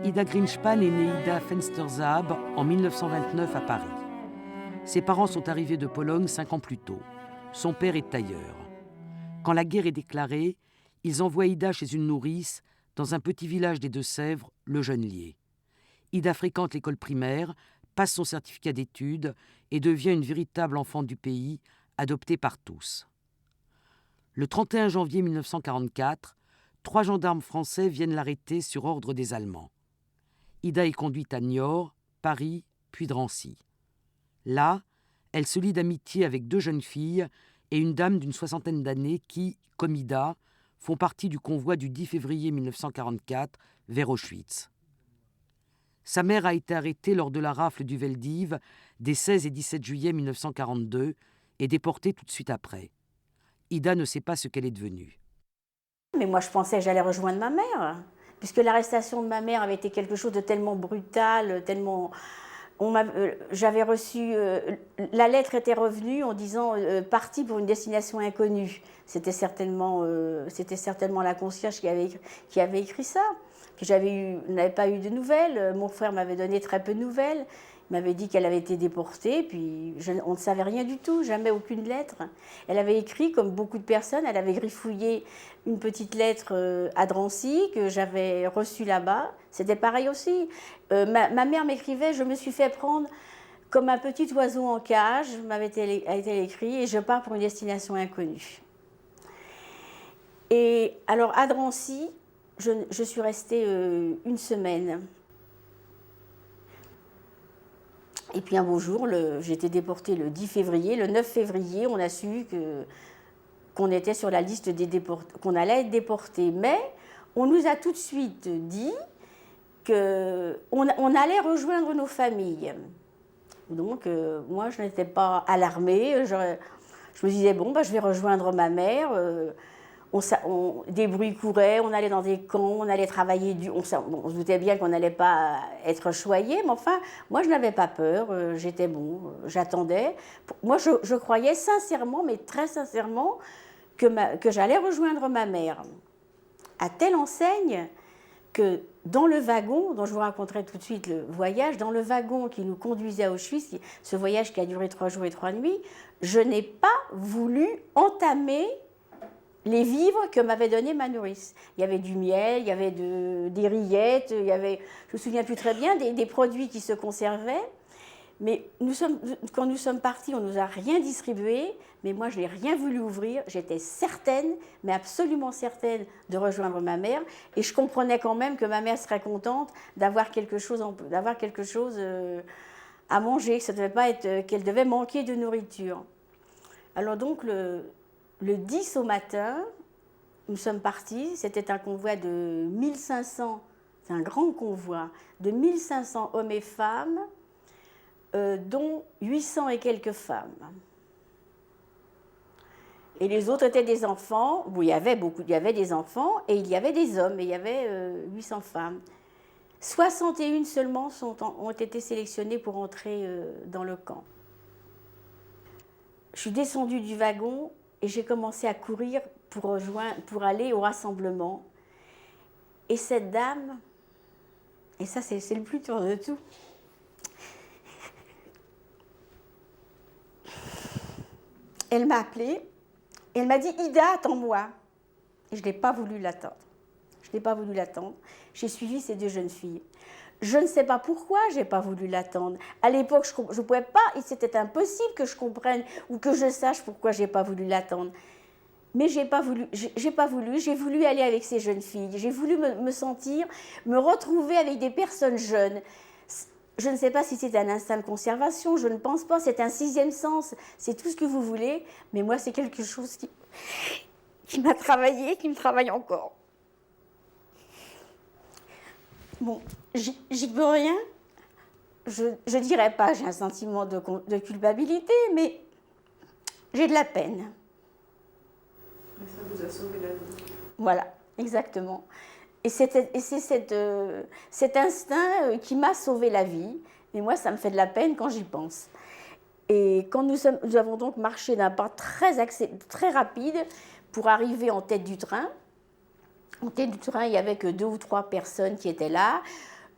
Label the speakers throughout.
Speaker 1: Ida Greenspan est née Ida Fenster-Zaab en 1929 à Paris. Ses parents sont arrivés de Pologne 5 ans plus tôt. Son père est tailleur. Quand la guerre est déclarée, ils envoient Ida chez une nourrice dans un petit village des Deux-Sèvres, le Genelier. Ida fréquente l'école primaire, passe son certificat d'études et devient une véritable enfant du pays, adoptée par tous. Le 31 janvier 1944, 3 gendarmes français viennent l'arrêter sur ordre des Allemands. Ida est conduite à Niort, Paris, puis Drancy. Là, elle se lie d'amitié avec 2 jeunes filles et une dame d'une 60aine d'années qui, comme Ida, font partie du convoi du 10 février 1944 vers Auschwitz. Sa mère a été arrêtée lors de la rafle du Veldiv des 16 et 17 juillet 1942 et déportée tout de suite après. Ida ne sait pas ce qu'elle est devenue.
Speaker 2: Mais moi, je pensais que j'allais rejoindre ma mère, puisque l'arrestation de ma mère avait été quelque chose de tellement brutal, tellement... j'avais reçu... la lettre était revenue en disant « parti pour une destination inconnue ». C'était certainement la concierge qui avait écrit ça. Que n'avais pas eu de nouvelles. Mon frère m'avait donné très peu de nouvelles. Il m'avait dit qu'elle avait été déportée, puis on ne savait rien du tout, jamais aucune lettre. Elle avait écrit, comme beaucoup de personnes, elle avait griffouillé une petite lettre à Drancy que j'avais reçue là-bas. C'était pareil aussi. Ma mère m'écrivait « Je me suis fait prendre comme un petit oiseau en cage », a été écrit, et je pars pour une destination inconnue. Et alors à Drancy, je suis restée 1 semaine. Et puis un beau jour, j'ai été déportée le 10 février. Le 9 février, on a su qu'on était sur la liste des déportés, qu'on allait être déportés. Mais on nous a tout de suite dit qu'on allait rejoindre nos familles. Donc moi, je n'étais pas alarmée. Je me disais, bon, je vais rejoindre ma mère. Des bruits couraient, on allait dans des camps, on allait travailler on se doutait bien qu'on n'allait pas être choyés, mais enfin, moi je n'avais pas peur, j'attendais. Moi je croyais sincèrement, mais très sincèrement, que j'allais rejoindre ma mère. À telle enseigne que dans le wagon, dont je vous raconterai tout de suite le voyage, dans le wagon qui nous conduisait à Auschwitz, ce voyage qui a duré 3 jours et 3 nuits, je n'ai pas voulu entamer les vivres que m'avait donné ma nourrice. Il y avait du miel, il y avait des rillettes, il y avait, je me souviens plus très bien, des produits qui se conservaient. Mais quand nous sommes partis, on ne nous a rien distribué, mais moi je n'ai rien voulu ouvrir. J'étais certaine, mais absolument certaine, de rejoindre ma mère. Et je comprenais quand même que ma mère serait contente d'avoir quelque chose à manger, que ça devait pas être, qu'elle devait manquer de nourriture. Alors donc le 10 au matin, nous sommes partis. C'était un convoi de 1500, c'est un grand convoi, de 1500 hommes et femmes, dont 800 et quelques femmes. Et les autres étaient des enfants. Bon, il y avait des enfants et il y avait des hommes, et il y avait 800 femmes. 61 seulement ont été sélectionnées pour entrer dans le camp. Je suis descendue du wagon et j'ai commencé à courir pour aller au rassemblement. Et cette dame, et ça c'est le plus dur de tout, elle m'a appelée et elle m'a dit « Ida, attends-moi ». Et je n'ai pas voulu l'attendre. J'ai suivi ces 2 jeunes filles. Je ne sais pas pourquoi je n'ai pas voulu l'attendre. À l'époque, je ne pouvais pas, et c'était impossible que je comprenne ou que je sache pourquoi je n'ai pas voulu l'attendre. Mais j'ai pas voulu, j'ai voulu aller avec ces jeunes filles. J'ai voulu me retrouver avec des personnes jeunes. Je ne sais pas si c'est un instinct de conservation, je ne pense pas, c'est un 6e sens, c'est tout ce que vous voulez, mais moi c'est quelque chose qui m'a travaillé, qui me travaille encore. Bon, j'y peux rien. Je dirais pas, j'ai un sentiment de culpabilité, mais j'ai de la peine.
Speaker 3: Mais ça vous a sauvé la vie.
Speaker 2: Voilà, exactement. Et c'est cet instinct qui m'a sauvé la vie. Et moi, ça me fait de la peine quand j'y pense. Et quand nous avons donc marché d'un pas très rapide pour arriver en tête du train. En tête du train, il n'y avait que 2 ou 3 personnes qui étaient là.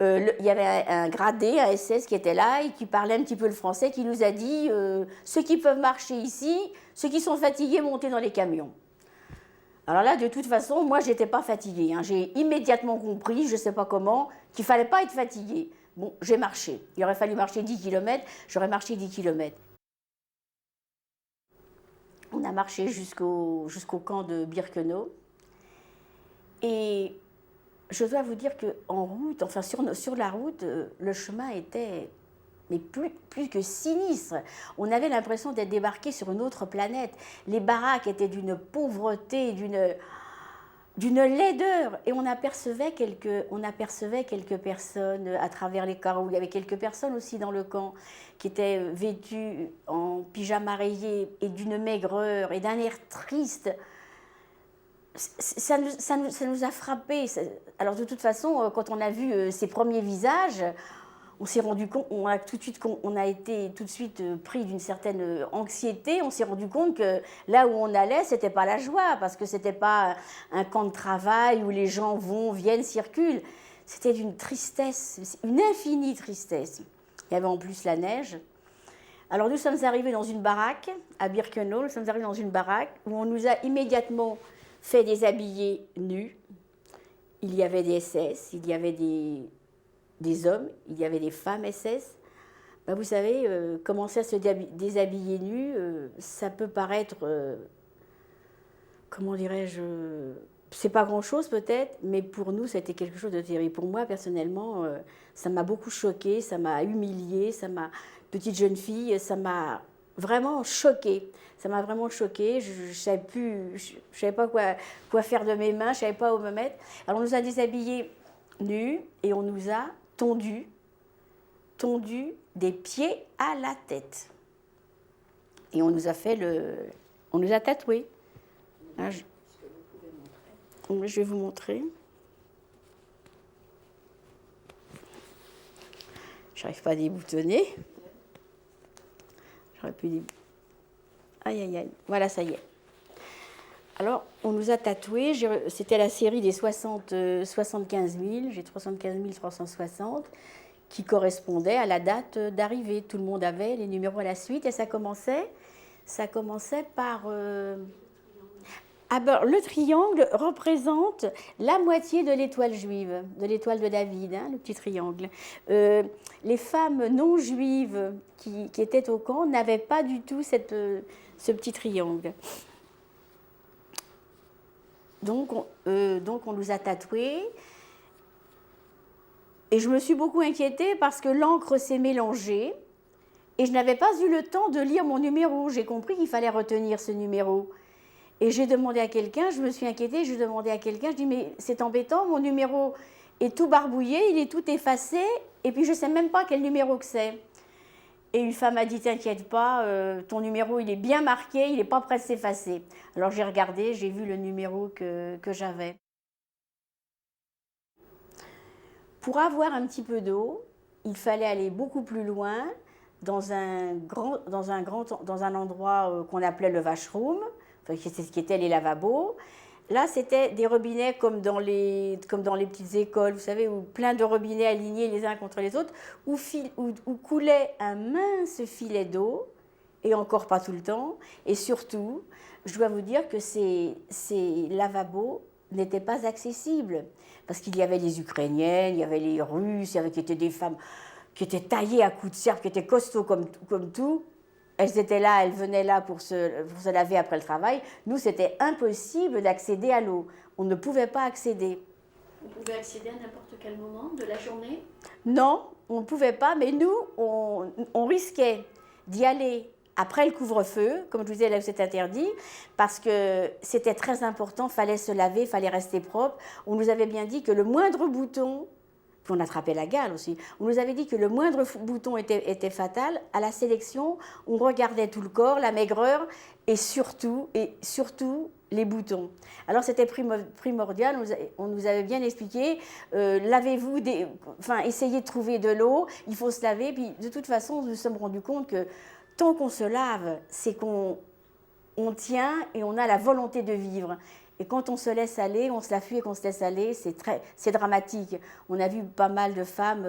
Speaker 2: Il y avait un gradé, un SS qui était là et qui parlait un petit peu le français, qui nous a dit ceux qui peuvent marcher ici, ceux qui sont fatigués, montez dans les camions. Alors là, de toute façon, moi, je n'étais pas fatiguée. Hein. J'ai immédiatement compris, je ne sais pas comment, qu'il ne fallait pas être fatiguée. Bon, j'ai marché. Il aurait fallu marcher 10 km, j'aurais marché 10 km. On a marché jusqu'au camp de Birkenau. Et je dois vous dire qu'en route, enfin sur la route, le chemin était mais plus que sinistre. On avait l'impression d'être débarqué sur une autre planète. Les baraques étaient d'une pauvreté, d'une laideur. Et on apercevait quelques personnes à travers les carreaux. Il y avait quelques personnes aussi dans le camp qui étaient vêtues en pyjama rayé et d'une maigreur et d'un air triste. Ça nous a frappés. Alors de toute façon, quand on a vu ces premiers visages, on s'est rendu compte, on a été tout de suite pris d'une certaine anxiété. On s'est rendu compte que là où on allait, c'était pas la joie, parce que c'était pas un camp de travail où les gens vont, viennent, circulent. C'était d'une tristesse, une infinie tristesse. Il y avait en plus la neige. Alors nous sommes arrivés dans une baraque à Birkenau. Nous sommes arrivés dans une baraque où on nous a immédiatement fait déshabiller nus. Il y avait des SS, il y avait des hommes, il y avait des femmes SS. Ben vous savez, commencer à se déshabiller nu, ça peut paraître, comment dirais-je, c'est pas grand-chose peut-être, mais pour nous, c'était quelque chose de terrible. Pour moi, personnellement, ça m'a beaucoup choquée, ça m'a humiliée, petite jeune fille, ça m'a vraiment choquée. Ça m'a vraiment choquée, je savais pas quoi faire de mes mains, je savais pas où me mettre. Alors on nous a déshabillés nus et on nous a tondu des pieds à la tête. Et on nous a tatoués. Hein, je vais vous montrer. Je n'arrive pas à déboutonner. J'aurais pu déboutonner. Aïe, aïe, aïe. Voilà, ça y est. Alors, on nous a tatoués. C'était la série des 75 000. J'ai 75 360 qui correspondait à la date d'arrivée. Tout le monde avait les numéros à la suite et ça commençait par... Alors, le triangle représente la moitié de l'étoile juive, de l'étoile de David, hein, le petit triangle. Les femmes non juives qui étaient au camp n'avaient pas du tout ce petit triangle. Donc on nous a tatoués. Et je me suis beaucoup inquiétée parce que l'encre s'est mélangée et je n'avais pas eu le temps de lire mon numéro. J'ai compris qu'il fallait retenir ce numéro. Et j'ai demandé à quelqu'un, je me suis inquiétée, j'ai demandé à quelqu'un, je dis mais c'est embêtant, mon numéro est tout barbouillé, il est tout effacé, et puis je ne sais même pas quel numéro que c'est. Et une femme m'a dit, t'inquiète pas, ton numéro il est bien marqué, il n'est pas prêt de s'effacer. Alors j'ai regardé, j'ai vu le numéro que j'avais. Pour avoir un petit peu d'eau, il fallait aller beaucoup plus loin, dans un endroit qu'on appelait le washroom, qui étaient les lavabos. Là, c'était des robinets comme dans les petites écoles, vous savez, où plein de robinets alignés les uns contre les autres, où coulait un mince filet d'eau, et encore pas tout le temps. Et surtout, je dois vous dire que ces lavabos n'étaient pas accessibles, parce qu'il y avait les Ukrainiennes, il y avait les Russes, qui étaient des femmes qui étaient taillées à coups de serpe, qui étaient costauds comme tout. Elles étaient là, elles venaient là pour se laver après le travail. Nous, c'était impossible d'accéder à l'eau. On ne pouvait pas accéder.
Speaker 4: Vous pouvez accéder à n'importe quel moment de la journée?
Speaker 2: Non, on ne pouvait pas, mais nous, on risquait d'y aller après le couvre-feu, comme je vous disais, là où c'est interdit, parce que c'était très important, il fallait se laver, il fallait rester propre. On nous avait bien dit que le moindre bouton... On attrapait la gale aussi. On nous avait dit que le moindre bouton était fatal. À la sélection, on regardait tout le corps, la maigreur et surtout les boutons. Alors c'était primordial, on nous avait bien expliqué, lavez-vous, essayez de trouver de l'eau, il faut se laver. Puis de toute façon, nous nous sommes rendus compte que tant qu'on se lave, c'est qu'on tient et on a la volonté de vivre. Et quand on se laisse aller, on se la fuit et qu'on se laisse aller, c'est dramatique. On a vu pas mal de femmes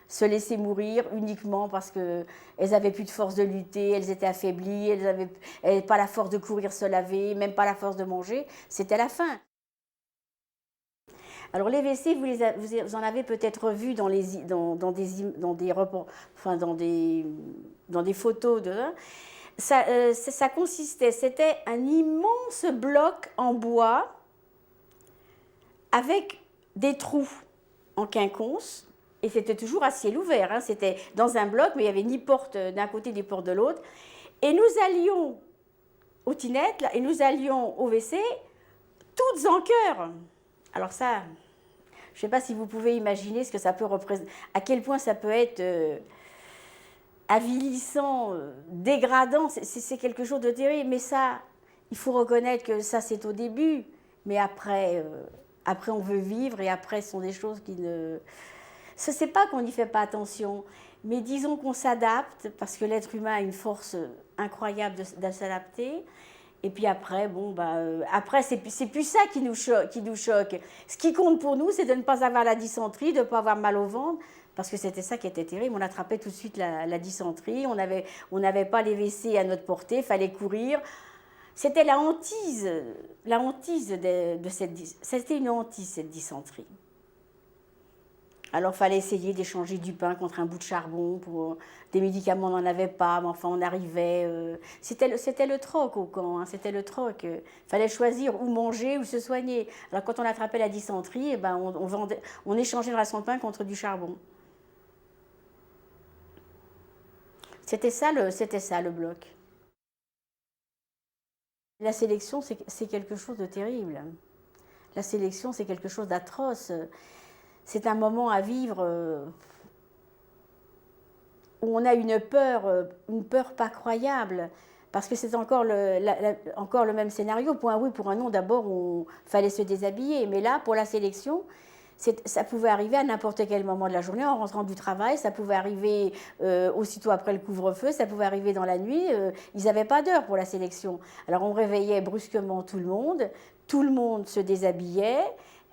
Speaker 2: se laisser mourir uniquement parce qu'elles n'avaient plus de force de lutter, elles étaient affaiblies, elles n'avaient pas la force de courir se laver, même pas la force de manger. C'était la faim. Alors les WC, vous en avez peut-être vu dans des photos de... Ça consistait, c'était un immense bloc en bois avec des trous en quinconce, et c'était toujours à ciel ouvert, hein. C'était dans un bloc, mais il n'y avait ni porte d'un côté ni porte de l'autre. Et nous allions aux tinettes, là, et nous allions au WC, toutes en chœur. Alors ça, je ne sais pas si vous pouvez imaginer ce que ça peut représenter, à quel point ça peut être... avilissant, dégradant, c'est quelque chose de terrible. Mais ça, il faut reconnaître que ça, c'est au début. Mais après, on veut vivre et après, ce sont des choses qui ne... Ce n'est pas qu'on n'y fait pas attention, mais disons qu'on s'adapte parce que l'être humain a une force incroyable de s'adapter. Et puis après, après, c'est plus ça qui nous choque. Ce qui compte pour nous, c'est de ne pas avoir la dysenterie, de ne pas avoir mal au ventre. Parce que c'était ça qui était terrible, on attrapait tout de suite la dysenterie, on n'avait pas les WC à notre portée, il fallait courir. C'était la hantise de c'était une hantise, cette dysenterie. Alors il fallait essayer d'échanger du pain contre un bout de charbon, des médicaments on n'en avait pas, mais enfin on arrivait. C'était le troc au camp, hein, c'était le troc. Il fallait choisir où manger, où se soigner. Alors quand on attrapait la dysenterie, on échangeait une ration de pain contre du charbon. C'était ça le bloc. La sélection, c'est quelque chose de terrible. La sélection, c'est quelque chose d'atroce. C'est un moment à vivre où on a une peur pas croyable. Parce que c'est encore le même scénario. Pour un oui, pour un non, d'abord, il fallait se déshabiller. Mais là, pour la sélection, ça pouvait arriver à n'importe quel moment de la journée, en rentrant du travail, ça pouvait arriver aussitôt après le couvre-feu, ça pouvait arriver dans la nuit. Ils n'avaient pas d'heure pour la sélection. Alors on réveillait brusquement tout le monde se déshabillait,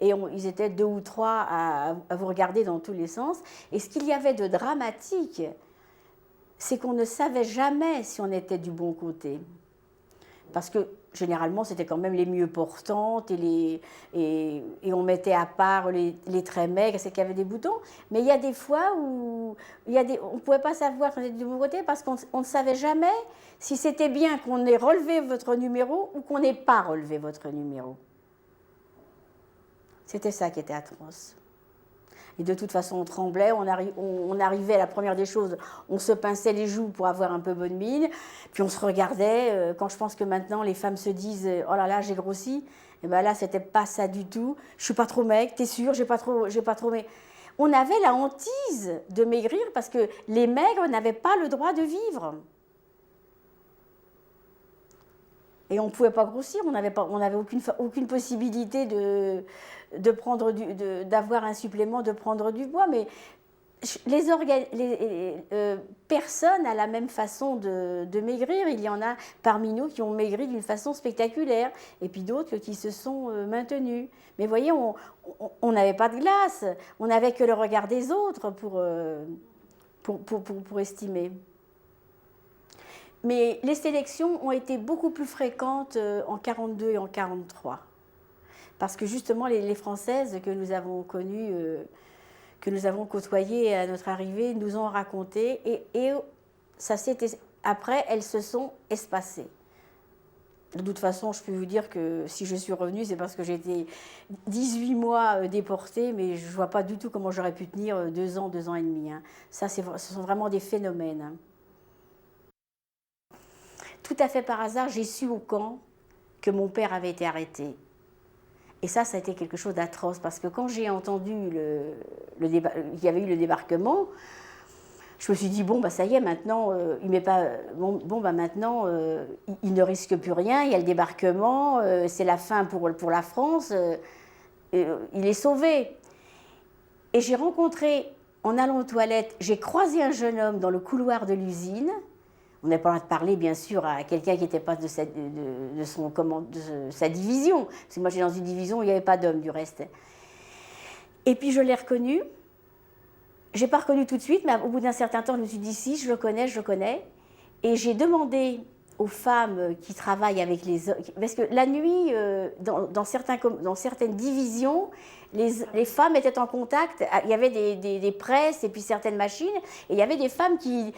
Speaker 2: et ils étaient 2 ou 3 à vous regarder dans tous les sens. Et ce qu'il y avait de dramatique, c'est qu'on ne savait jamais si on était du bon côté. Parce que généralement, c'était quand même les mieux portantes et on mettait à part les très maigres, c'est qu'il y avait des boutons. Mais il y a des fois où on ne pouvait pas savoir qu'on était du bon côté parce qu'on ne savait jamais si c'était bien qu'on ait relevé votre numéro ou qu'on n'ait pas relevé votre numéro. C'était ça qui était atroce. Et de toute façon, on tremblait, on arrivait, la première des choses, on se pinçait les joues pour avoir un peu bonne mine, puis on se regardait. Quand je pense que maintenant, les femmes se disent « Oh là là, j'ai grossi », et bien là, c'était pas ça du tout. « Je suis pas trop maigre, t'es sûre, j'ai pas trop maigre ». On avait la hantise de maigrir parce que les maigres n'avaient pas le droit de vivre. Et on ne pouvait pas grossir, on n'avait aucune possibilité d'avoir un supplément, de prendre du poids. Mais personne n'a la même façon de maigrir. Il y en a parmi nous qui ont maigri d'une façon spectaculaire, et puis d'autres qui se sont maintenus. Mais voyez, on n'avait pas de glace, on n'avait que le regard des autres pour estimer. Mais les sélections ont été beaucoup plus fréquentes en 1942 et en 1943. Parce que justement, les Françaises que nous avons connues, que nous avons côtoyées à notre arrivée, nous ont raconté. Et après, elles se sont espacées. De toute façon, je peux vous dire que si je suis revenue, c'est parce que j'ai été 18 mois déportée, mais je ne vois pas du tout comment j'aurais pu tenir 2 ans et demi. Hein. Ça, ce sont vraiment des phénomènes. Hein. Tout à fait par hasard, j'ai su au camp que mon père avait été arrêté. Et ça a été quelque chose d'atroce, parce que quand j'ai entendu qu'il y avait eu le débarquement, je me suis dit, ça y est, maintenant, il ne risque plus rien, il y a le débarquement, c'est la fin pour la France, il est sauvé. Et j'ai rencontré, en allant aux toilettes, j'ai croisé un jeune homme dans le couloir de l'usine. On n'avait pas le droit de parler, bien sûr, à quelqu'un qui n'était pas de sa division. Parce que moi, j'étais dans une division où il n'y avait pas d'hommes, du reste. Et puis, je l'ai reconnu. Je n'ai pas reconnu tout de suite, mais au bout d'un certain temps, je me suis dit, si, je le connais, je le connais. Et j'ai demandé aux femmes qui travaillent avec les hommes, parce que la nuit, dans certaines divisions, les femmes étaient en contact, il y avait des presses et puis certaines machines, et il y avait des femmes qui...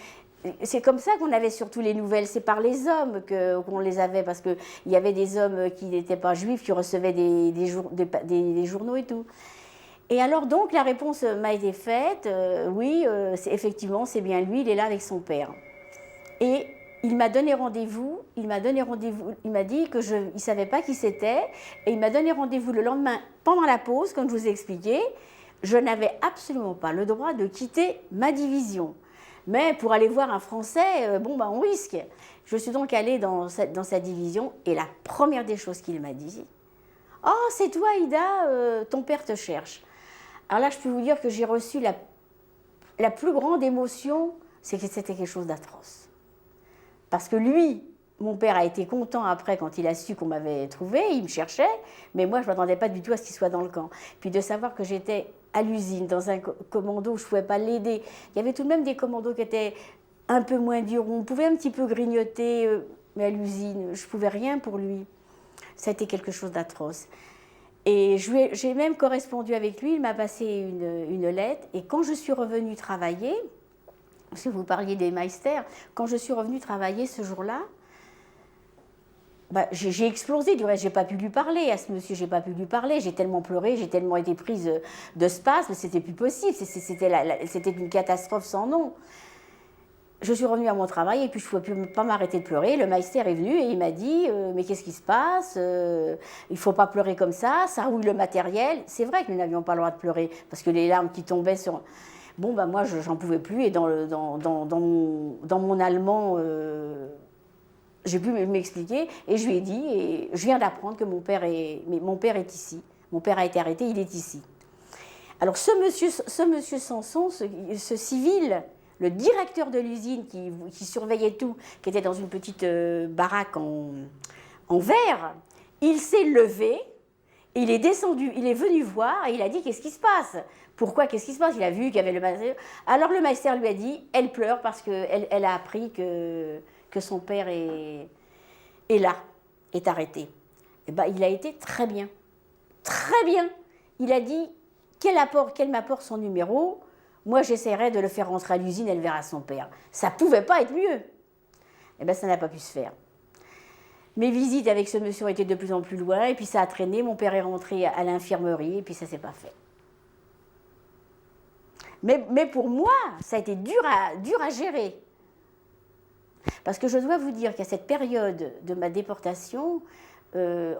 Speaker 2: C'est comme ça qu'on avait surtout les nouvelles, c'est par les hommes qu'on les avait, parce qu'il y avait des hommes qui n'étaient pas juifs, qui recevaient des journaux et tout. Et alors donc la réponse m'a été faite, oui, effectivement c'est bien lui, il est là avec son père. Et il m'a donné rendez-vous, il m'a dit qu'il ne savait pas qui c'était, et il m'a donné rendez-vous le lendemain, pendant la pause, comme je vous ai expliqué. Je n'avais absolument pas le droit de quitter ma division. Mais pour aller voir un Français, on risque. Je suis donc allée dans sa division, et la première des choses qu'il m'a dit, « Oh, c'est toi, Ida, ton père te cherche. » Alors là, je peux vous dire que j'ai reçu la plus grande émotion, c'est que c'était quelque chose d'atroce. Parce que lui, mon père a été content après quand il a su qu'on m'avait trouvé, il me cherchait, mais moi je ne m'attendais pas du tout à ce qu'il soit dans le camp. Puis de savoir que j'étais à l'usine, dans un commando où je ne pouvais pas l'aider. Il y avait tout de même des commandos qui étaient un peu moins durs, on pouvait un petit peu grignoter, mais à l'usine, je ne pouvais rien pour lui. Ça a été quelque chose d'atroce. Et j'ai même correspondu avec lui, il m'a passé une lettre, et quand je suis revenue travailler, parce que vous parliez des meisters, quand je suis revenue travailler ce jour-là, j'ai explosé. Du reste, je n'ai pas pu lui parler à ce monsieur, j'ai pas pu lui parler. J'ai tellement pleuré, j'ai tellement été prise de spasme, c'était plus possible. C'était une catastrophe sans nom. Je suis revenue à mon travail et puis je ne pouvais pas m'arrêter de pleurer. Le meister est venu et il m'a dit mais qu'est-ce qui se passe il ne faut pas pleurer comme ça rouille le matériel. C'est vrai que nous n'avions pas le droit de pleurer parce que les larmes qui tombaient sur... moi, j'en pouvais plus et dans mon allemand, j'ai pu m'expliquer et je lui ai dit, et je viens d'apprendre que mon père est ici. Mon père a été arrêté, il est ici. Alors ce monsieur Sanson, ce civil, le directeur de l'usine qui surveillait tout, qui était dans une petite baraque en verre, il s'est levé, il est descendu, il est venu voir et il a dit qu'est-ce qui se passe ? Pourquoi ? Qu'est-ce qui se passe ? Il a vu qu'il y avait le master. Alors le master lui a dit, elle pleure parce qu'elle a appris que son père est là, est arrêté. Et il a été très bien. Très bien. Il a dit, qu'elle m'apporte son numéro, moi j'essaierai de le faire rentrer à l'usine, elle verra son père. Ça ne pouvait pas être mieux. Ça n'a pas pu se faire. Mes visites avec ce monsieur ont été de plus en plus loin, et puis ça a traîné, mon père est rentré à l'infirmerie, et puis ça ne s'est pas fait. Mais pour moi, ça a été dur à gérer. Parce que je dois vous dire qu'à cette période de ma déportation, c'était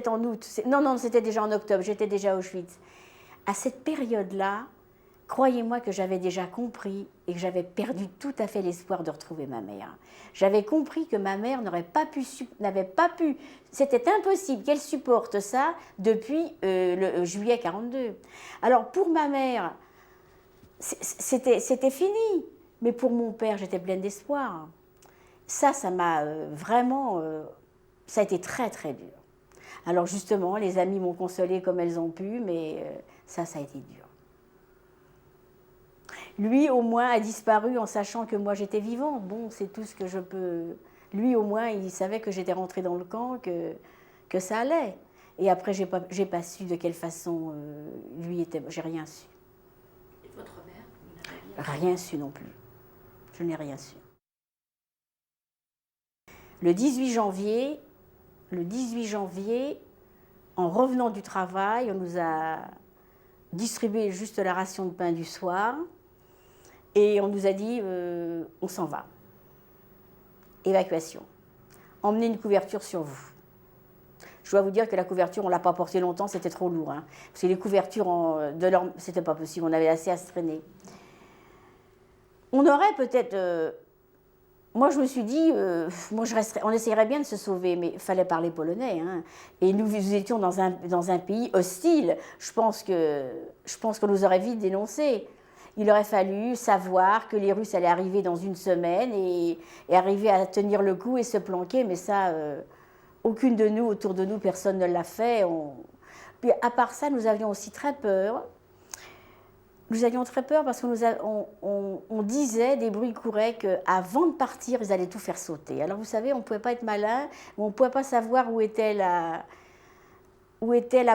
Speaker 2: en août, non, c'était déjà en octobre, j'étais déjà à Auschwitz. À cette période-là, croyez-moi que j'avais déjà compris et que j'avais perdu tout à fait l'espoir de retrouver ma mère. J'avais compris que ma mère n'avait pas pu, c'était impossible qu'elle supporte ça depuis le juillet 42. Alors pour ma mère, c'était fini, mais pour mon père, j'étais pleine d'espoir. Ça m'a vraiment, ça a été très très dur. Alors justement, les amies m'ont consolée comme elles ont pu, mais ça a été dur. Lui, au moins, a disparu en sachant que moi, j'étais vivante. Bon, c'est tout ce que je peux... Lui, au moins, il savait que j'étais rentrée dans le camp, que ça allait. Et après, j'ai pas su de quelle façon lui était... J'ai rien su.
Speaker 4: Et votre mère, vous n'avez
Speaker 2: rien su non plus. Je n'ai rien su. Le 18 janvier, en revenant du travail, on nous a distribué juste la ration de pain du soir et on nous a dit on s'en va. Évacuation. Emmenez une couverture sur vous. Je dois vous dire que la couverture, on ne l'a pas portée longtemps, c'était trop lourd. Hein, parce que les couvertures, c'était pas possible, on avait assez à se traîner. On aurait peut-être... moi, je me suis dit, on essayerait bien de se sauver, mais il fallait parler polonais. Hein. Et nous étions dans un pays hostile. Je pense qu'on nous aurait vite dénoncés. Il aurait fallu savoir que les Russes allaient arriver dans une semaine et arriver à tenir le coup et se planquer, mais ça, aucune de nous, autour de nous, personne ne l'a fait. Puis à part ça, nous avions aussi très peur. Nous avions très peur parce qu'on disait, des bruits couraient qu'avant de partir, ils allaient tout faire sauter. Alors vous savez, on ne pouvait pas être malin, on ne pouvait pas savoir où était la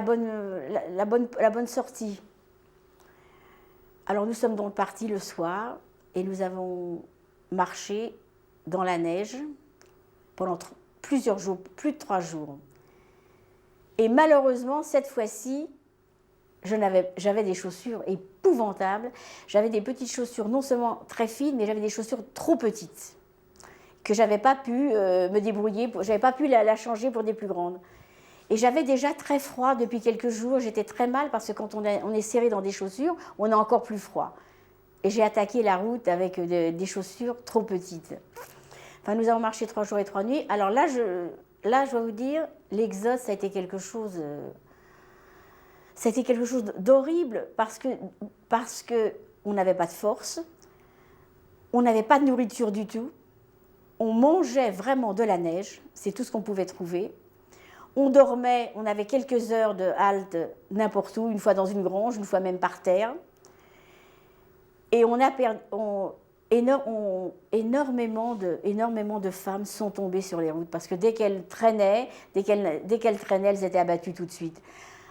Speaker 2: bonne sortie. Alors nous sommes donc partis le soir et nous avons marché dans la neige pendant plusieurs jours, plus de 3 jours. Et malheureusement, cette fois-ci, j'avais des chaussures épouvantables. J'avais des petites chaussures non seulement très fines, mais j'avais des chaussures trop petites, que je n'avais pas pu me débrouiller, je n'avais pas pu la changer pour des plus grandes. Et j'avais déjà très froid depuis quelques jours, j'étais très mal parce que quand on est serré dans des chaussures, on a encore plus froid. Et j'ai attaqué la route avec des chaussures trop petites. Enfin, nous avons marché 3 jours et 3 nuits. Alors là, je dois vous dire, l'exode, ça a été quelque chose d'horrible parce que on n'avait pas de force, on n'avait pas de nourriture du tout, on mangeait vraiment de la neige, c'est tout ce qu'on pouvait trouver. On dormait, on avait quelques heures de halte n'importe où, une fois dans une grange, une fois même par terre. Et énormément de femmes sont tombées sur les routes parce que dès qu'elles traînaient, elles étaient abattues tout de suite.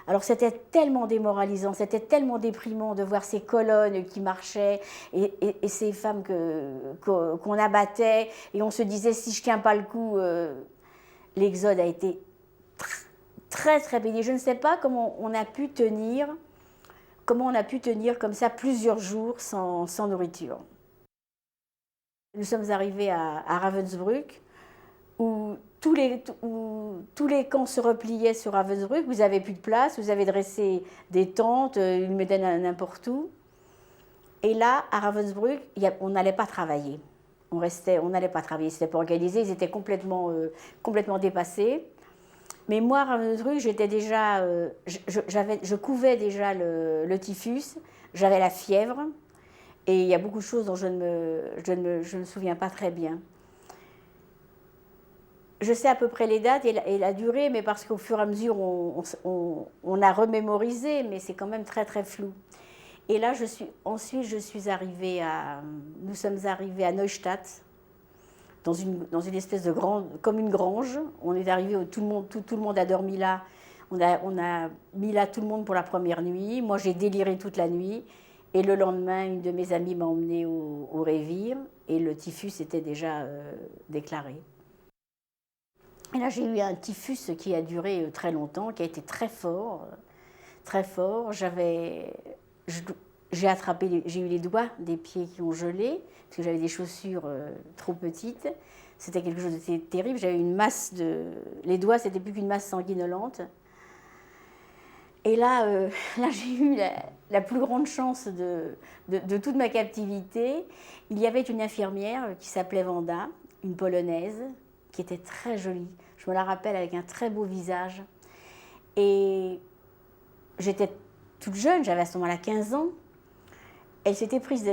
Speaker 2: Alors c'était tellement démoralisant, c'était tellement déprimant de voir ces colonnes qui marchaient et ces femmes qu'on abattait et on se disait si je ne tiens pas le coup, l'exode a été très très béni. Je ne sais pas comment on a pu tenir comme ça plusieurs jours sans nourriture. Nous sommes arrivés à Ravensbrück où tous les camps se repliaient sur Ravensbrück. Vous n'avez plus de place, vous avez dressé des tentes, une médaille n'importe où. Et là, à Ravensbrück, on n'allait pas travailler. On n'allait pas travailler, c'était pas organisé, ils étaient complètement dépassés. Mais moi, à Ravensbrück, j'étais déjà, je couvais déjà le typhus, j'avais la fièvre, et il y a beaucoup de choses dont je ne me souviens pas très bien. Je sais à peu près les dates et la durée, mais parce qu'au fur et à mesure, on a remémorisé, mais c'est quand même très très flou. Et là, ensuite, nous sommes arrivés à Neustadt, dans une espèce de grande, comme une grange. On est arrivé où tout le monde a dormi là. On a mis là tout le monde pour la première nuit. Moi, j'ai déliré toute la nuit. Et le lendemain, une de mes amies m'a emmenée au Révire et le typhus était déjà déclaré. Et là, j'ai eu un typhus qui a duré très longtemps, qui a été très fort, très fort. J'ai eu les doigts des pieds qui ont gelé, parce que j'avais des chaussures trop petites. C'était quelque chose de terrible. J'avais une masse les doigts, c'était plus qu'une masse sanguinolente. Et là, j'ai eu la plus grande chance de toute ma captivité. Il y avait une infirmière qui s'appelait Wanda, une Polonaise, qui était très jolie. Je me la rappelle avec un très beau visage. Et j'étais toute jeune, j'avais à ce moment-là 15 ans. Elle s'était prise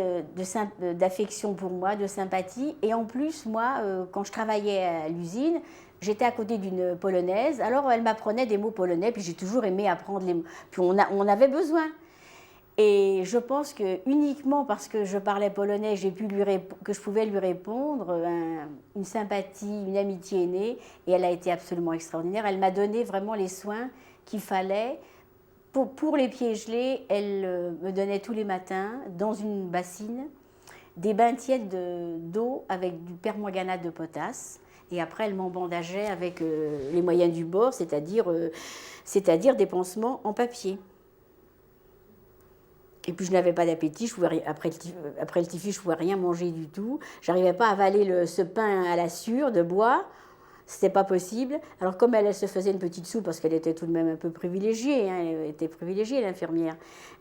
Speaker 2: d'affection pour moi, de sympathie. Et en plus, moi, quand je travaillais à l'usine, j'étais à côté d'une Polonaise. Alors, elle m'apprenait des mots polonais. Puis j'ai toujours aimé apprendre les mots. Puis on avait besoin. Et je pense que uniquement parce que je parlais polonais, que je pouvais lui répondre, une sympathie, une amitié est née. Et elle a été absolument extraordinaire. Elle m'a donné vraiment les soins qu'il fallait. Pour les pieds gelés, elle me donnait tous les matins, dans une bassine, des bains tièdes d'eau avec du permanganate de potasse. Et après, elle m'embandageait avec les moyens du bord, c'est-à-dire des pansements en papier. Et puis, je n'avais pas d'appétit. Après le typhus, je ne pouvais rien manger du tout. Je n'arrivais pas à avaler ce pain à la sciure de bois. C'était pas possible. Alors comme elle se faisait une petite soupe, parce qu'elle était tout de même un peu privilégiée, hein, elle était privilégiée l'infirmière,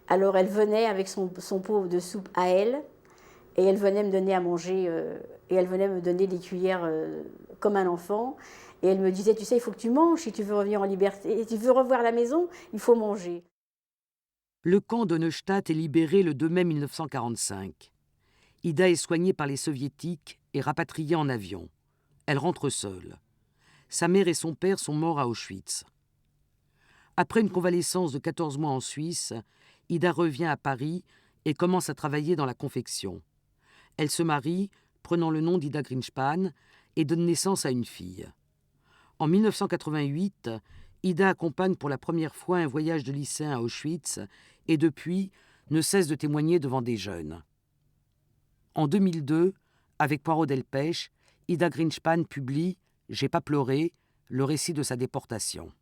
Speaker 2: alors elle venait avec son pot de soupe à elle, et elle venait me donner à manger, et elle venait me donner des cuillères comme un enfant, et elle me disait, tu sais, il faut que tu manges, si tu veux revenir en liberté, si tu veux revoir la maison, il faut manger.
Speaker 1: Le camp de Neustadt est libéré le 2 mai 1945. Ida est soignée par les soviétiques et rapatriée en avion. Elle rentre seule. Sa mère et son père sont morts à Auschwitz. Après une convalescence de 14 mois en Suisse, Ida revient à Paris et commence à travailler dans la confection. Elle se marie, prenant le nom d'Ida Greenspan, et donne naissance à une fille. En 1988, Ida accompagne pour la première fois un voyage de lycéen à Auschwitz et depuis ne cesse de témoigner devant des jeunes. En 2002, avec Poirot Delpech, Ida Greenspan publie « J'ai pas pleuré », le récit de sa déportation.